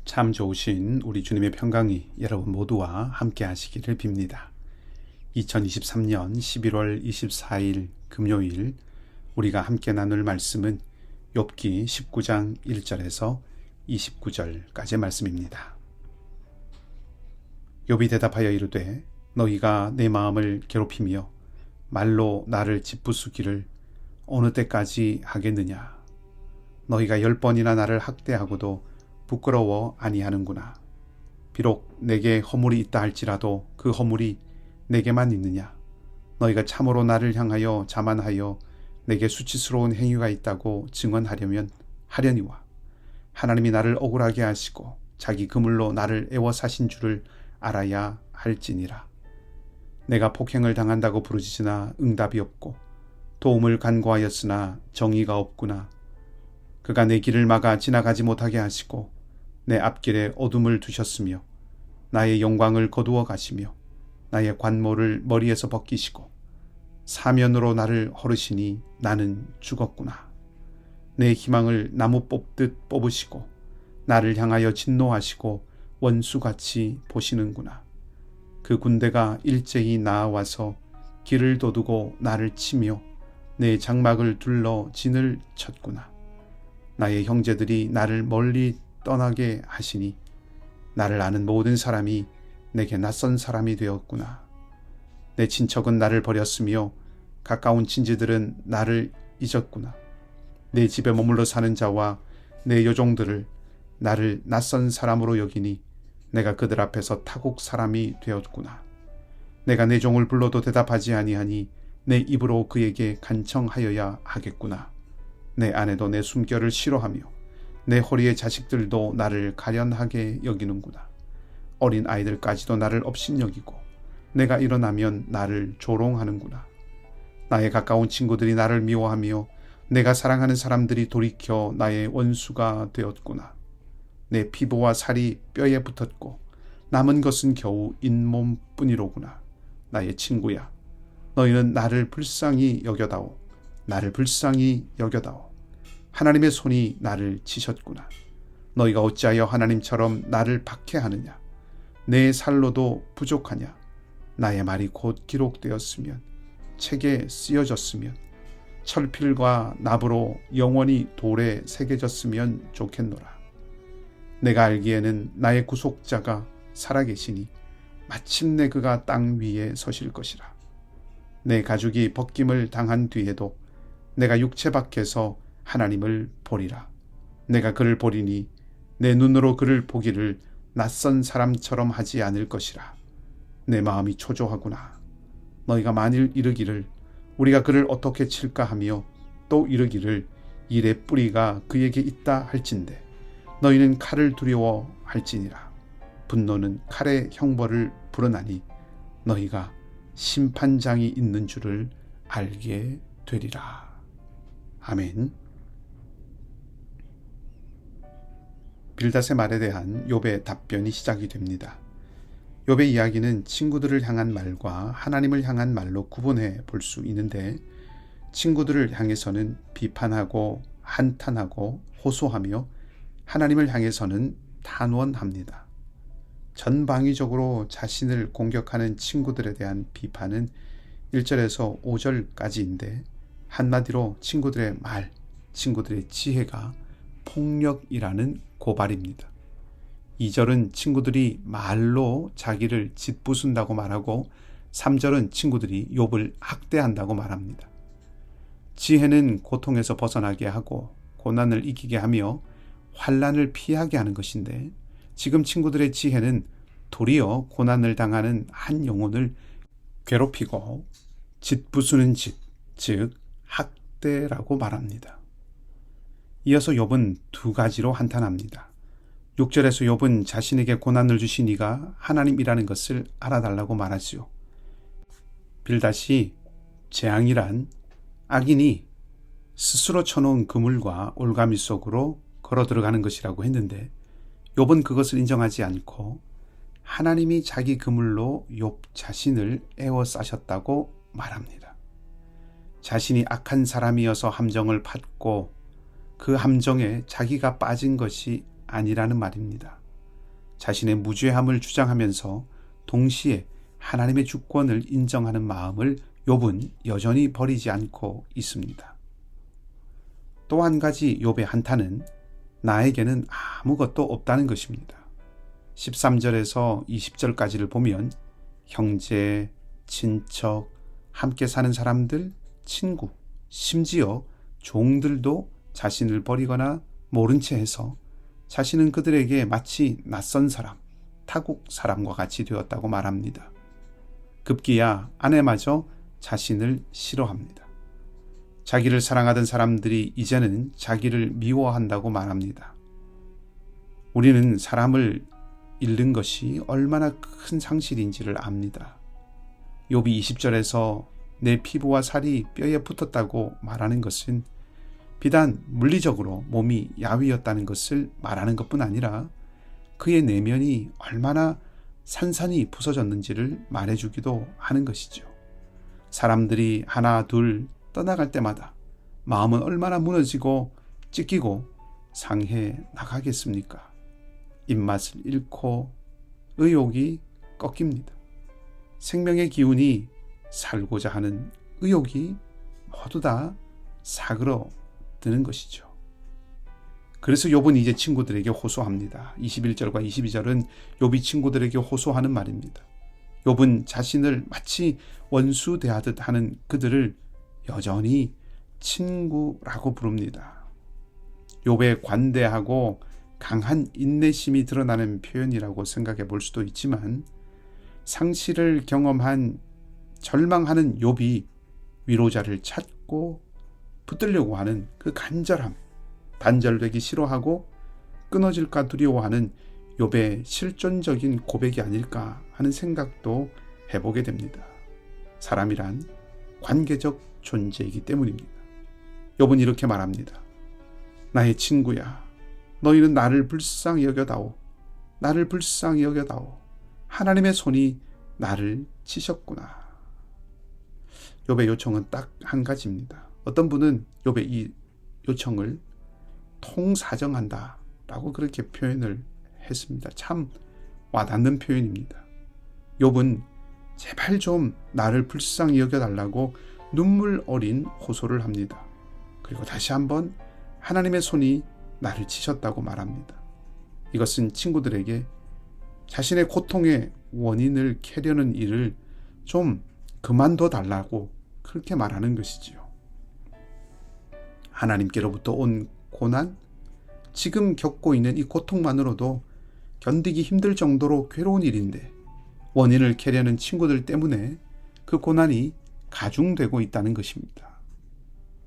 참 좋으신 우리 주님의 평강이 여러분 모두와 함께 하시기를 빕니다. 2023년 11월 24일 금요일 우리가 함께 나눌 말씀은 욥기 19장 1절에서 29절까지의 말씀입니다. 욥이 대답하여 이르되 너희가 내 마음을 괴롭히며 말로 나를 짓부수기를 어느 때까지 하겠느냐. 너희가 10번이나 나를 학대하고도 부끄러워 아니하는구나. 비록 내게 허물이 있다 할지라도 그 허물이 내게만 있느냐. 너희가 참으로 나를 향하여 자만하여 내게 수치스러운 행위가 있다고 증언하려면 하려니와 하나님이 나를 억울하게 하시고 자기 그물로 나를 애워사신 줄을 알아야 할지니라. 내가 폭행을 당한다고 부르짖으나 응답이 없고 도움을 간구하였으나 정의가 없구나. 그가 내 길을 막아 지나가지 못하게 하시고 내 앞길에 어둠을 두셨으며 나의 영광을 거두어 가시며 나의 관모를 머리에서 벗기시고 사면으로 나를 허르시니 나는 죽었구나. 내 희망을 나무 뽑듯 뽑으시고 나를 향하여 진노하시고 원수같이 보시는구나. 그 군대가 일제히 나아와서 길을 도두고 나를 치며 내 장막을 둘러 진을 쳤구나. 나의 형제들이 나를 멀리 떠나게 하시니 나를 아는 모든 사람이 내게 낯선 사람이 되었구나. 내 친척은 나를 버렸으며 가까운 친지들은 나를 잊었구나. 내 집에 머물러 사는 자와 내 여종들을 나를 낯선 사람으로 여기니 내가 그들 앞에서 타국 사람이 되었구나. 내가 내 종을 불러도 대답하지 아니하니 내 입으로 그에게 간청하여야 하겠구나. 내 아내도 내 숨결을 싫어하며 내 허리의 자식들도 나를 가련하게 여기는구나. 어린 아이들까지도 나를 업신여기고 내가 일어나면 나를 조롱하는구나. 나의 가까운 친구들이 나를 미워하며 내가 사랑하는 사람들이 돌이켜 나의 원수가 되었구나. 내 피부와 살이 뼈에 붙었고 남은 것은 겨우 잇몸뿐이로구나. 나의 친구야, 너희는 나를 불쌍히 여겨다오. 나를 불쌍히 여겨다오. 하나님의 손이 나를 치셨구나. 너희가 어찌하여 하나님처럼 나를 박해하느냐. 내 살로도 부족하냐. 나의 말이 곧 기록되었으면 책에 쓰여졌으면 철필과 납으로 영원히 돌에 새겨졌으면 좋겠노라. 내가 알기에는 나의 구속자가 살아계시니 마침내 그가 땅 위에 서실 것이라. 내 가죽이 벗김을 당한 뒤에도 내가 육체 밖에서 하나님을 보리라. 내가 그를 보리니 내 눈으로 그를 보기를 낯선 사람처럼 하지 않을 것이라. 내 마음이 초조하구나. 너희가 만일 이르기를 우리가 그를 어떻게 칠까 하며 또 이르기를 일의 뿌리가 그에게 있다 할진대 너희는 칼을 두려워 할지니라. 분노는 칼의 형벌을 부르나니 너희가 심판장이 있는 줄을 알게 되리라. 아멘. 빌닷의 말에 대한 욥의 답변이 시작이 됩니다. 욥의 이야기는 친구들을 향한 말과 하나님을 향한 말로 구분해 볼 수 있는데 친구들을 향해서는 비판하고 한탄하고 호소하며 하나님을 향해서는 탄원합니다. 전방위적으로 자신을 공격하는 친구들에 대한 비판은 1절에서 5절까지인데 한마디로 친구들의 말, 친구들의 지혜가 폭력이라는 고발입니다. 2절은 친구들이 말로 자기를 짓부순다고 말하고 3절은 친구들이 욥을 학대한다고 말합니다. 지혜는 고통에서 벗어나게 하고 고난을 이기게 하며 환난을 피하게 하는 것인데 지금 친구들의 지혜는 도리어 고난을 당하는 한 영혼을 괴롭히고 짓부수는 짓, 즉 학대라고 말합니다. 이어서 욥은 두 가지로 한탄합니다. 6절에서 욥은 자신에게 고난을 주신 이가 하나님이라는 것을 알아달라고 말하지요. 빌닷이 재앙이란 악인이 스스로 쳐놓은 그물과 올가미 속으로 걸어 들어가는 것이라고 했는데 욥은 그것을 인정하지 않고 하나님이 자기 그물로 욥 자신을 에워싸셨다고 말합니다. 자신이 악한 사람이어서 함정을 팠고 그 함정에 자기가 빠진 것이 아니라는 말입니다. 자신의 무죄함을 주장하면서 동시에 하나님의 주권을 인정하는 마음을 욥은 여전히 버리지 않고 있습니다. 또 한 가지 욥의 한탄은 나에게는 아무것도 없다는 것입니다. 13절에서 20절까지를 보면 형제, 친척, 함께 사는 사람들, 친구, 심지어 종들도 자신을 버리거나 모른 채 해서 자신은 그들에게 마치 낯선 사람, 타국 사람과 같이 되었다고 말합니다. 급기야 아내마저 자신을 싫어합니다. 자기를 사랑하던 사람들이 이제는 자기를 미워한다고 말합니다. 우리는 사람을 잃는 것이 얼마나 큰 상실인지를 압니다. 욥이 20절에서 내 피부와 살이 뼈에 붙었다고 말하는 것은 비단 물리적으로 몸이 야위었다는 것을 말하는 것뿐 아니라 그의 내면이 얼마나 산산이 부서졌는지를 말해주기도 하는 것이죠. 사람들이 하나 둘 떠나갈 때마다 마음은 얼마나 무너지고 찢기고 상해 나가겠습니까? 입맛을 잃고 의욕이 꺾입니다. 생명의 기운이 살고자 하는 의욕이 모두 다 사그러 드는 것이죠. 그래서 욥은 이제 친구들에게 호소합니다. 21절과 22절은 욥이 친구들에게 호소하는 말입니다. 욥은 자신을 마치 원수 대하듯 하는 그들을 여전히 친구라고 부릅니다. 욥의 관대하고 강한 인내심이 드러나는 표현이라고 생각해 볼 수도 있지만 상실을 경험한 절망하는 욥이 위로자를 찾고 붙들려고 하는 그 간절함, 단절되기 싫어하고 끊어질까 두려워하는 욥의 실존적인 고백이 아닐까 하는 생각도 해보게 됩니다. 사람이란 관계적 존재이기 때문입니다. 욥은 이렇게 말합니다. 나의 친구야, 너희는 나를 불쌍히 여겨다오. 나를 불쌍히 여겨다오. 하나님의 손이 나를 치셨구나. 욥의 요청은 딱 한 가지입니다. 어떤 분은 욥의 이 요청을 통사정한다 라고 그렇게 표현을 했습니다. 참 와닿는 표현입니다. 욥은 제발 좀 나를 불쌍히 여겨달라고 눈물 어린 호소를 합니다. 그리고 다시 한번 하나님의 손이 나를 치셨다고 말합니다. 이것은 친구들에게 자신의 고통의 원인을 캐려는 일을 좀 그만둬 달라고 그렇게 말하는 것이지요. 하나님께로부터 온 고난, 지금 겪고 있는 이 고통만으로도 견디기 힘들 정도로 괴로운 일인데 원인을 캐려는 친구들 때문에 그 고난이 가중되고 있다는 것입니다.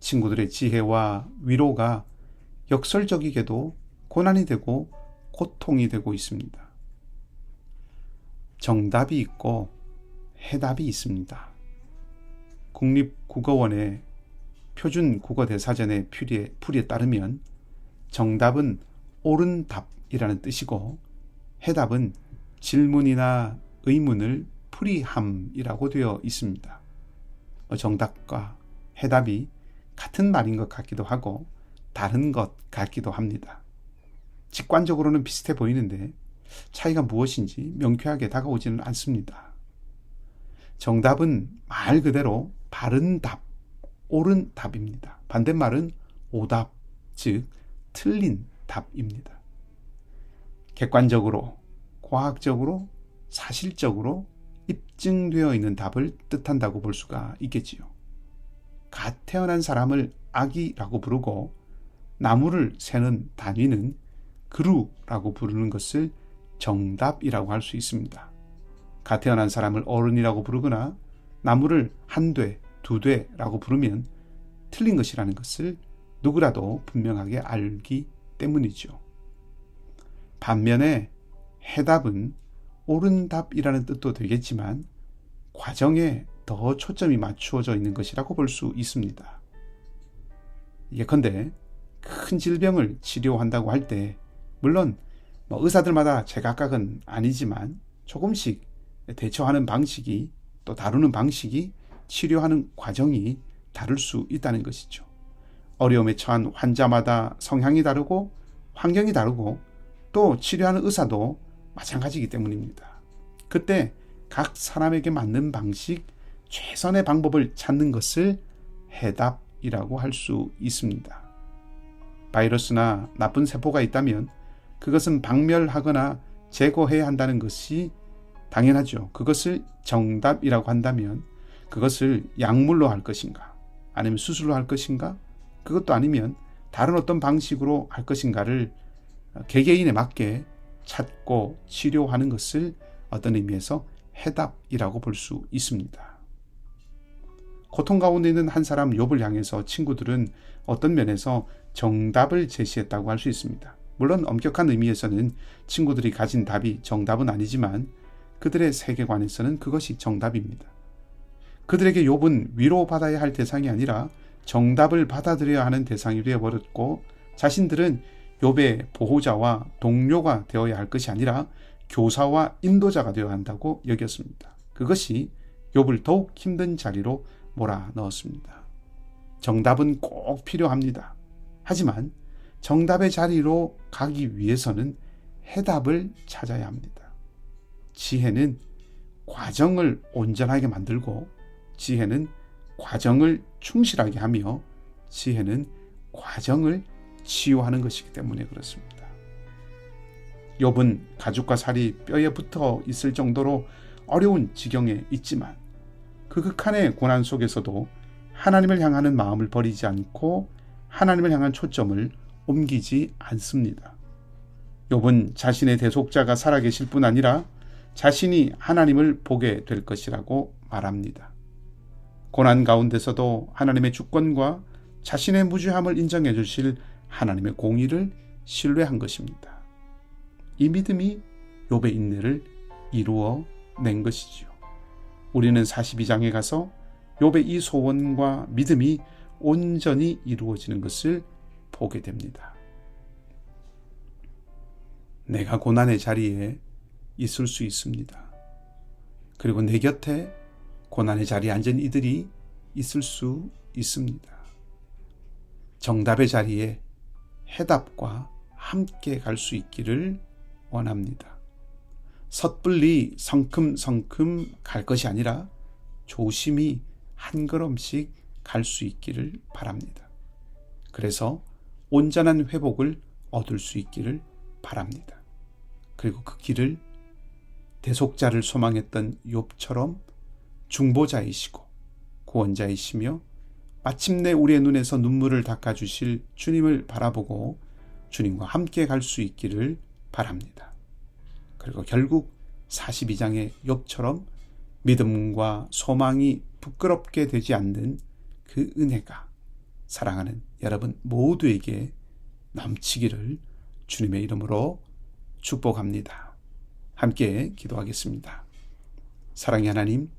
친구들의 지혜와 위로가 역설적이게도 고난이 되고 고통이 되고 있습니다. 정답이 있고 해답이 있습니다. 국립국어원의 표준국어대사전의 풀이에 따르면 정답은 옳은 답이라는 뜻이고 해답은 질문이나 의문을 풀이함이라고 되어 있습니다. 정답과 해답이 같은 말인 것 같기도 하고 다른 것 같기도 합니다. 직관적으로는 비슷해 보이는데 차이가 무엇인지 명쾌하게 다가오지는 않습니다. 정답은 말 그대로 바른 답, 옳은 답입니다. 반대말은 오답, 즉 틀린 답입니다. 객관적으로, 과학적으로, 사실적으로 입증되어 있는 답을 뜻한다고 볼 수가 있겠지요. 갓 태어난 사람을 아기라고 부르고 나무를 세는 단위는 그루라고 부르는 것을 정답이라고 할 수 있습니다. 갓 태어난 사람을 어른이라고 부르거나 나무를 한 돼, 두 돼라고 부르면 틀린 것이라는 것을 누구라도 분명하게 알기 때문이죠. 반면에 해답은 옳은 답이라는 뜻도 되겠지만 과정에 더 초점이 맞추어져 있는 것이라고 볼 수 있습니다. 예컨대 큰 질병을 치료한다고 할 때 물론 의사들마다 제각각은 아니지만 조금씩 대처하는 방식이 또 다루는 방식이 치료하는 과정이 다를 수 있다는 것이죠. 어려움에 처한 환자마다 성향이 다르고 환경이 다르고 또 치료하는 의사도 마찬가지이기 때문입니다. 그때 각 사람에게 맞는 방식, 최선의 방법을 찾는 것을 해답이라고 할 수 있습니다. 바이러스나 나쁜 세포가 있다면 그것은 박멸하거나 제거해야 한다는 것이 당연하죠. 그것을 정답이라고 한다면 그것을 약물로 할 것인가, 아니면 수술로 할 것인가, 그것도 아니면 다른 어떤 방식으로 할 것인가를 개개인에 맞게 찾고 치료하는 것을 어떤 의미에서 해답이라고 볼 수 있습니다. 고통 가운데 있는 한 사람 욥을 향해서 친구들은 어떤 면에서 정답을 제시했다고 할 수 있습니다. 물론 엄격한 의미에서는 친구들이 가진 답이 정답은 아니지만 그들의 세계관에서는 그것이 정답입니다. 그들에게 욥은 위로받아야 할 대상이 아니라 정답을 받아들여야 하는 대상이 되어버렸고, 자신들은 욥의 보호자와 동료가 되어야 할 것이 아니라 교사와 인도자가 되어야 한다고 여겼습니다. 그것이 욥을 더욱 힘든 자리로 몰아넣었습니다. 정답은 꼭 필요합니다. 하지만 정답의 자리로 가기 위해서는 해답을 찾아야 합니다. 지혜는 과정을 온전하게 만들고, 지혜는 과정을 충실하게 하며, 지혜는 과정을 치유하는 것이기 때문에 그렇습니다. 욥은 가죽과 살이 뼈에 붙어 있을 정도로 어려운 지경에 있지만 그 극한의 고난 속에서도 하나님을 향하는 마음을 버리지 않고 하나님을 향한 초점을 옮기지 않습니다. 욥은 자신의 대속자가 살아계실 뿐 아니라 자신이 하나님을 보게 될 것이라고 말합니다. 고난 가운데서도 하나님의 주권과 자신의 무죄함을 인정해 주실 하나님의 공의를 신뢰한 것입니다. 이 믿음이 욥의 인내를 이루어 낸 것이지요. 우리는 42장에 가서 욥의 이 소원과 믿음이 온전히 이루어지는 것을 보게 됩니다. 내가 고난의 자리에 있을 수 있습니다. 그리고 내 곁에 고난의 자리에 앉은 이들이 있을 수 있습니다. 정답의 자리에 해답과 함께 갈 수 있기를 원합니다. 섣불리 성큼성큼 갈 것이 아니라 조심히 한 걸음씩 갈 수 있기를 바랍니다. 그래서 온전한 회복을 얻을 수 있기를 바랍니다. 그리고 그 길을 대속자를 소망했던 욥처럼 중보자이시고 구원자이시며 마침내 우리의 눈에서 눈물을 닦아주실 주님을 바라보고 주님과 함께 갈 수 있기를 바랍니다. 그리고 결국 42장의 욥처럼 믿음과 소망이 부끄럽게 되지 않는 그 은혜가 사랑하는 여러분 모두에게 넘치기를 주님의 이름으로 축복합니다. 함께 기도하겠습니다. 사랑의 하나님,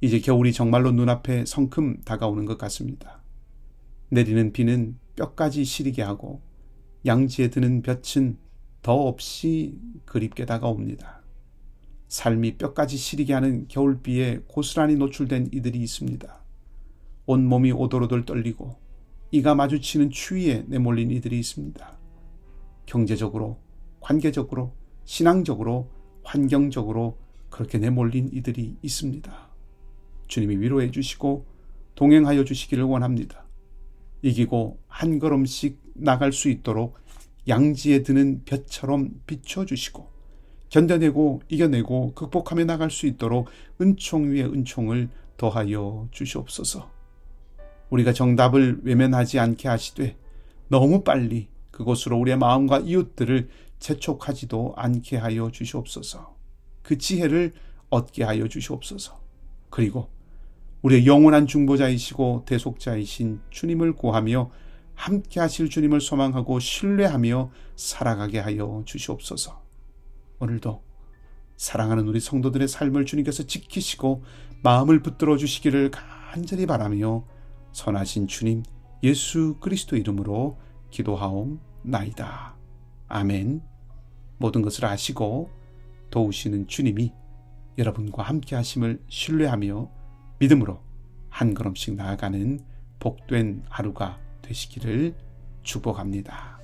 이제 겨울이 정말로 눈앞에 성큼 다가오는 것 같습니다. 내리는 비는 뼈까지 시리게 하고 양지에 드는 볕은 더없이 그립게 다가옵니다. 삶이 뼈까지 시리게 하는 겨울비에 고스란히 노출된 이들이 있습니다. 온몸이 오돌오돌 떨리고 이가 마주치는 추위에 내몰린 이들이 있습니다. 경제적으로, 관계적으로, 신앙적으로, 환경적으로 그렇게 내몰린 이들이 있습니다. 주님이 위로해 주시고 동행하여 주시기를 원합니다. 이기고 한 걸음씩 나갈 수 있도록 양지에 드는 볕처럼 비춰주시고 견뎌내고 이겨내고 극복하며 나갈 수 있도록 은총 위에 은총을 더하여 주시옵소서. 우리가 정답을 외면하지 않게 하시되 너무 빨리 그곳으로 우리의 마음과 이웃들을 재촉하지도 않게 하여 주시옵소서. 그 지혜를 얻게 하여 주시옵소서. 그리고 우리의 영원한 중보자이시고 대속자이신 주님을 구하며 함께 하실 주님을 소망하고 신뢰하며 살아가게 하여 주시옵소서. 오늘도 사랑하는 우리 성도들의 삶을 주님께서 지키시고 마음을 붙들어 주시기를 간절히 바라며 선하신 주님 예수 그리스도 이름으로 기도하옵나이다. 아멘. 모든 것을 아시고 도우시는 주님이 여러분과 함께 하심을 신뢰하며 믿음으로 한 걸음씩 나아가는 복된 하루가 되시기를 축복합니다.